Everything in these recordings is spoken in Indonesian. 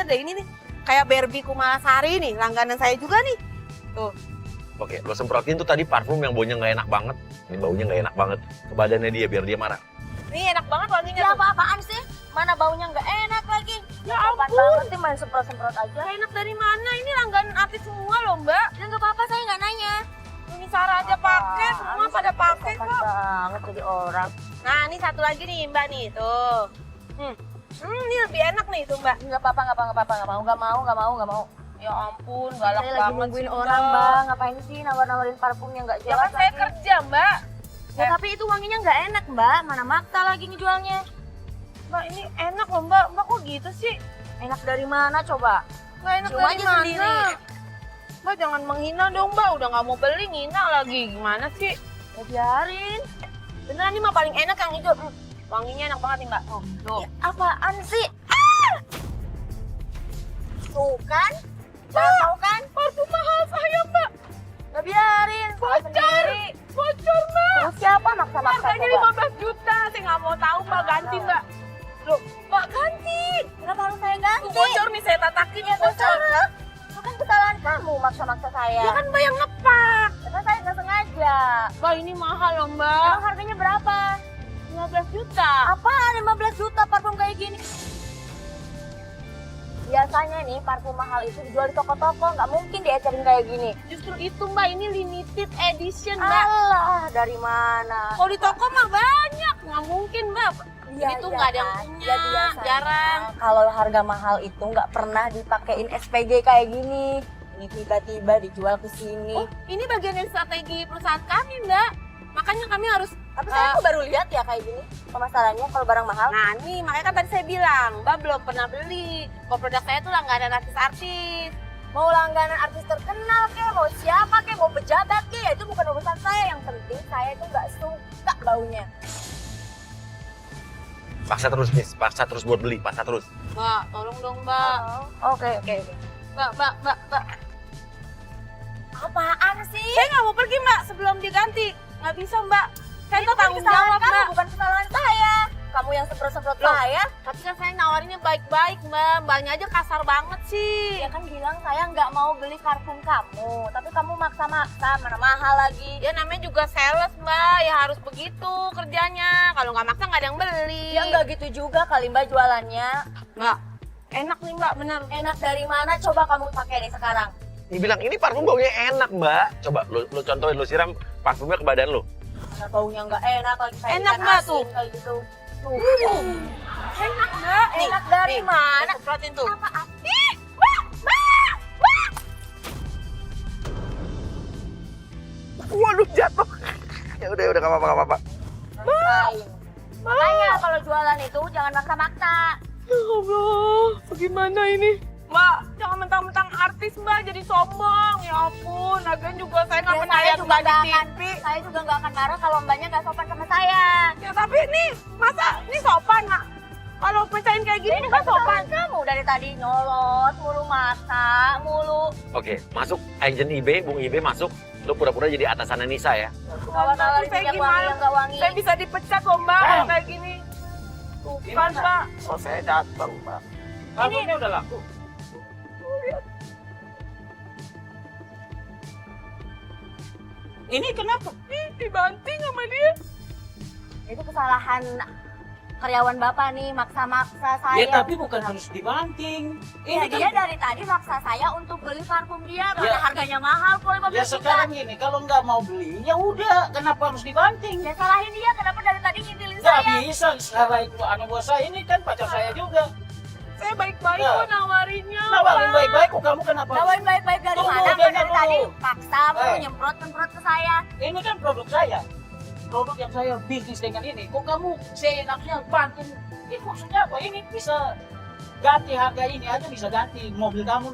bener deh ini nih. Kayak Barbie Kumalasari nih, langganan saya juga nih. Tuh. Oke, lo semprotin tuh tadi parfum yang baunya nggak enak banget. Ini baunya nggak enak banget ke badannya dia biar dia marah. Nih enak banget wanginya Ya tuh. apa-apaan sih? Mana baunya nggak enak lagi? Ya Apaan ampun. banget sih main semprot-semprot aja. Gak enak dari mana? Ini langganan artis semua loh mbak. Ya nggak apa-apa, saya nggak nanya. Ini Sarah aja pakai, semua pada pakai Sopan kok. banget jadi orang. Nah ini satu lagi nih mbak nih, tuh. Ini lebih enak nih tuh mbak. Nggak apa-apa, nggak mau. Ya ampun, galak Saya lagi banget nungguin sih, orang, Mbak. Bang. Ngapain sih nawar-nawarin parfum yang nggak Ya jelas kan saya lagi? kerja mbak. Ya tapi itu wanginya nggak enak, Mbak. Mana maksa lagi ngejualnya. Mbak ini enak loh mbak. Mbak kok gitu sih? Enak dari mana coba? Gak enak Cium dari aja mana? sendiri. Mbak jangan menghina dong mbak. Udah gak mau beli, ngina lagi. Gimana sih? Ya biarin. Beneran ini mah paling enak yang itu. Wanginya enak banget nih mbak. Tuh. Ya, apaan sih? Tuh kan? Nggak tahu kan? Parfum mahal saya mbak. Nggak biarin. Salah sendiri. Bocor mbak. Terus siapa maksa-maksa Harganya coba? 15 juta. Saya gak mau tahu mbak. Ganti mbak. Loh mbak ganti. Kenapa harus saya ganti? Tuh bocor nih saya tatakin ya bocor. Terserah. Itu kan kesalahan kamu maksa-maksa saya. Ya kan mbak yang ngepak. Karena saya nggak sengaja. Mbak ini mahal loh Emang mbak. harganya berapa? 15 juta. Apaan 15 juta parfum kayak gini? Biasanya nih parfum mahal itu dijual di toko-toko, nggak mungkin diecerin kayak gini. Justru itu mbak, ini limited edition mbak. Alah, dari mana? Kalau di toko mah banyak, nggak mungkin mbak. Itu nggak ada yang kan? punya, Ya, biasanya jarang. Kalau harga mahal itu nggak pernah dipakein SPG kayak gini. Ini tiba-tiba dijual ke sini. Oh, ini bagian dari strategi perusahaan kami mbak. Makanya kami harus. Tapi saya kok baru lihat ya kayak gini pemasarannya kalau barang mahal. Nah nih, makanya kan tadi saya bilang, mbak belum pernah beli. Kalau produk saya tuh langganan artis-artis. Mau langganan artis terkenal kek, mau siapa kek, mau pejabat kek, ya itu bukan urusan saya. Yang penting saya itu nggak suka baunya. Paksa terus nih, paksa terus buat beli, paksa terus. Mbak, tolong dong mbak. Oke. Mbak. Apaan sih? Saya nggak mau pergi mbak sebelum diganti. Nggak bisa mbak. Saya tuh Itu kan tanggung kesalahan jawab kamu, mbak. bukan kesalahan saya. Kamu yang semprot-semprot Loh. saya. Tapi kan saya nawarinnya baik-baik mbak. Mbaknya aja kasar banget sih. Dia kan bilang saya nggak mau beli parfum kamu, tapi kamu maksa-maksa, mana mahal lagi. Ya namanya juga sales mbak, ya harus begitu kerjanya. Kalau nggak maksa nggak ada yang beli. Ya nggak gitu juga kali Mbak jualannya. Mbak, enak nih mbak, bener. Enak dari mana? Coba kamu pakai nih sekarang. Dia bilang ini parfum baunya enak mbak. Coba lu contohin, lu siram parfumnya ke badan lu. Karena baunya nggak enak lagi kayak Enak, ikan Mbak, asin, tuh. kayak gitu. Tuh. Enak mbak. Enak dari mana? Semprotin tuh. Apa? Ih, mbak. Waduh jatuh. Ya udah gak apa-apa. Rasain. Makanya kalau jualan itu jangan maksa-maksa. Ya Allah, bagaimana ini? Mbak, jangan mentang-mentang artis mbak jadi sombong. Ya ampun, lagian juga saya nggak Ya, pernah saya lihat juga mbak di nggak akan, TV. saya juga nggak akan marah kalau mbaknya nggak sopan sama saya. Ya tapi nih, masa ini sopan nggak? Kalau pecahin kayak gini nggak sopan. Kamu dari tadi nyolot, mulu masak, mulu. Oke, masuk agent eBay, Bung eBay masuk. Lu pura-pura jadi atasannya Nisa ya. Nawar-nawarin Saya minyak gimana? wangi yang nggak wangi. Saya bisa dipecat loh mbak, kalau kayak gini. Tuh kan mbak. Oh saya datang mbak. Parfumnya udah laku. Ini kenapa? Ih, dibanting sama dia. Itu kesalahan karyawan bapak nih, maksa-maksa saya. Ya tapi bukan harus dibanting. Ya, Ini kan dia dari tadi maksa saya untuk beli parfum dia, karena Ya. harganya mahal kok 15 ya juta. sekarang ini kalau nggak mau beli ya udah, kenapa harus dibanting? Ya salahin dia, kenapa dari tadi ngintilin Nggak saya? bisa sekarang itu anak buah saya ini kan pacar saya juga. Saya baik-baik Ya. kok nawarinnya. Nawarin Pak. baik-baik kok kamu kenapa? Nawarin baik-baik dari Tunggu, mana? Kok dengar dari tadi dulu. paksa mau Eh. nyemprot-nyemprot ke saya. Ini kan produk saya. Produk yang saya bisnis dengan ini. Kok kamu seenaknya banting? Ini maksudnya apa? Ini bisa ganti harga ini aja, bisa ganti mobil kamu.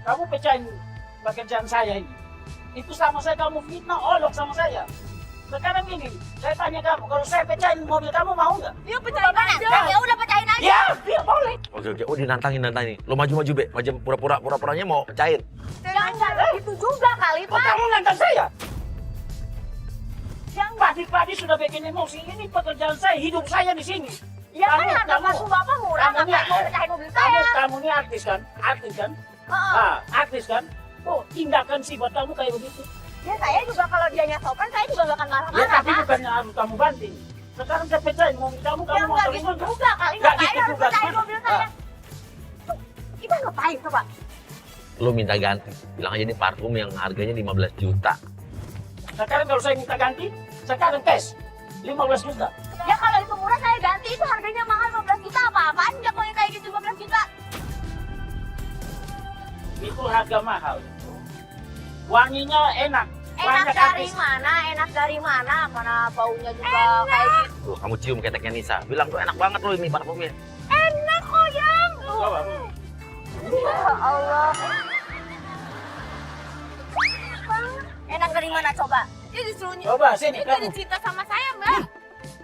Kamu pecahin pekerjaan saya ini. Itu sama saya kamu fitnah, olok sama saya. Sekarang ini, saya tanya kamu, kalau saya pecahin mobil kamu mau nggak? Ya pecahin aja. Ya udah pecahin aja. Ya, dia boleh. Oke, oh dinantangin. Lu maju Be, maju pura-puranya mau pecahin. Jangan gitu juga kali, Kok Pak. kamu nantang saya? Jangan. Pagi-pagi sudah bikin emosi, ini pekerjaan saya, hidup saya di sini. Ya kan Kamu- harga kamu- parfum bapak murah, kamu ngapain nih- mau pecahin mobil saya? Kamu ini artis kan? Artis kan? Heeh. Ah, artis kan? Oh, tindakan sifat kamu kayak begitu. Ya saya juga kalau dianya sopan, saya juga gak akan Ya marah-marah, tapi Pak. bukannya harus kamu banting. Sekarang saya pecahin mobil kamu, Ya kamu mau nggak terima gitu nggak? juga kali, Nggak ngapain gitu harus juga. pecahin mobil saya? Kita ngapain coba? Lu minta ganti. Bilang aja ini parfum yang harganya 15 juta. Sekarang kalau saya minta ganti, sekarang cash 15 juta. Ya kalau itu murah saya ganti, itu harganya mahal 15 juta, apa-apaan nggak mau yang kayak gitu 15 juta? Itu harga mahal. Wanginya enak. Enak Banyak dari artis. mana? Enak dari mana? Mana baunya juga kayak gitu. Tuh, kamu cium keteknya Nisa. Bilang tuh enak banget loh ini parfumnya. Enak kok, Yang. Coba. Ya Allah. Enak dari mana coba? Dia disuruh Coba sini itu kamu. cinta sama saya, Mbak.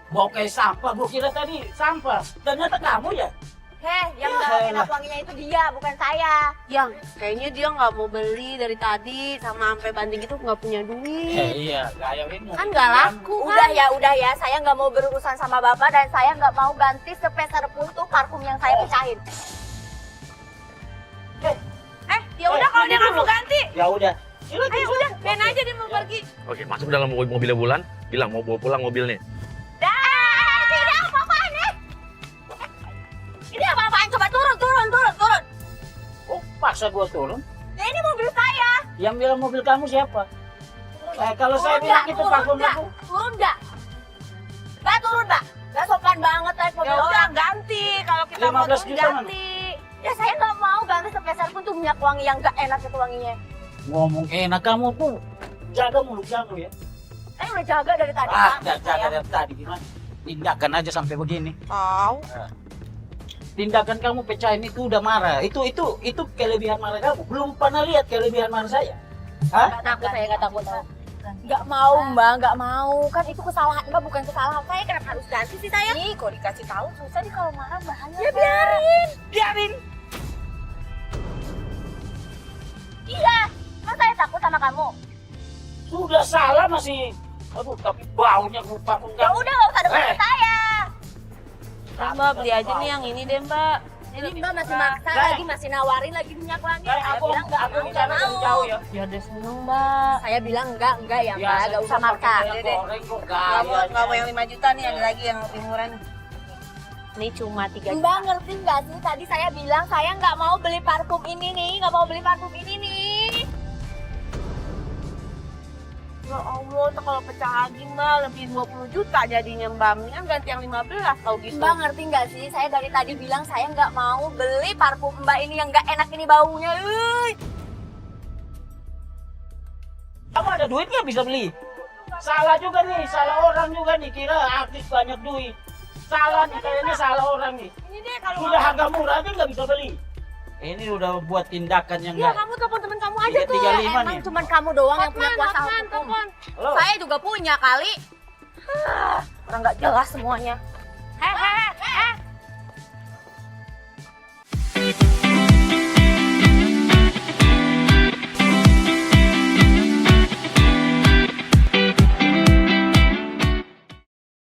Bau kayak sampah, gua kira tadi sampah. Ternyata kamu ya? Heh, yang Ya nggak elah. enak wanginya itu dia, bukan saya. Yang kayaknya dia nggak mau beli dari tadi sama sampai banting itu nggak punya duit. Iya, kayak ini. Kan nggak laku Udah ya, saya nggak mau berurusan sama bapak dan saya nggak mau ganti sepeser pun tuh parfum yang saya pecahin. Ya udah kalau dia nggak mau ganti. Ya udah. Silakan, Ayo udah, biarin aja dia mau pergi. Oke, masuk dalam mobilnya Bulan. Bilang mau bawa pulang mobilnya. Ini apa-apaan nih? Ini apa-apaan? Coba turun. Oh, paksa gua turun. Ini mobil saya. Yang bilang mobil kamu siapa? Kalau saya bilang itu parfum nggak? aku. Turun nggak? Nggak turun, Mbak. Nggak sopan banget naik mobil Ya udah orang. ganti kalau kita mau 15 turun juta, ganti. Ya saya nggak mau ganti sepeser pun tuh minyak wangi yang nggak enak itu wanginya. Ngomong enak kamu tuh. Jaga mulut kamu ya. Saya udah jaga dari tadi, Ah, Pak. jaga dari tadi gimana? Tindakan aja sampai begini. Tahu. Tindakan kamu pecahin itu udah marah. Itu kelebihan marah kamu. Belum pernah lihat kelebihan marah saya. Hah? Nggak takut, saya nggak takut. Nggak mau, Mbak, nggak mau. Kan itu kesalahan Mbak, bukan kesalahan saya. Kenapa harus ganti sih saya? Ih, kok dikasih tahu susah nih kalau marah bahaya. Ya biarin. Iya, kan saya takut sama kamu. Sudah salah masih. Aduh, tapi baunya parfum Ya kamu. udah nggak usah deketin saya. Mbak beli aja nih yang ini deh, Mbak. Ini Mbak masih maksa Nah. lagi, masih nawarin lagi minyak wangi. Nah, Saya aku bilang nggak mau, bicara nggak dari mau. jauh ya. Ya udah seneng, Mbak. Saya bilang enggak ya Mbak, Biasa nggak usah maksa. minyak goreng kok Nggak mau gaya. yang 5 juta nih, ada lagi yang lebih murah nih. Ini cuma 3 juta. Mbak ngerti nggak sih? Tadi saya bilang saya nggak mau beli parfum ini nih, nggak mau beli parfum ini nih. Ya Allah, tuh kalau pecah lagi Mbak, lebih 20 juta jadinya Mbak. Mendingan ganti yang 15 tau gitu. Mbak ngerti nggak sih? Saya dari tadi bilang saya nggak mau beli parfum Mbak ini yang nggak enak ini baunya. Kamu ada duit nggak bisa beli? Salah juga nih, salah orang juga nih. Kira artis banyak duit. Salah nih, kayaknya salah orang nih. Ini deh kalau Sudah harga murah aja nggak bisa beli. Ini udah buat tindakan yang Ya nggak. kamu telepon teman kamu aja tuh. 335 Emang nih. cuman kamu doang yang punya kuasa Hotman, hukum. telepon. Halo. Saya juga punya kali. Orang nggak jelas semuanya. Heh,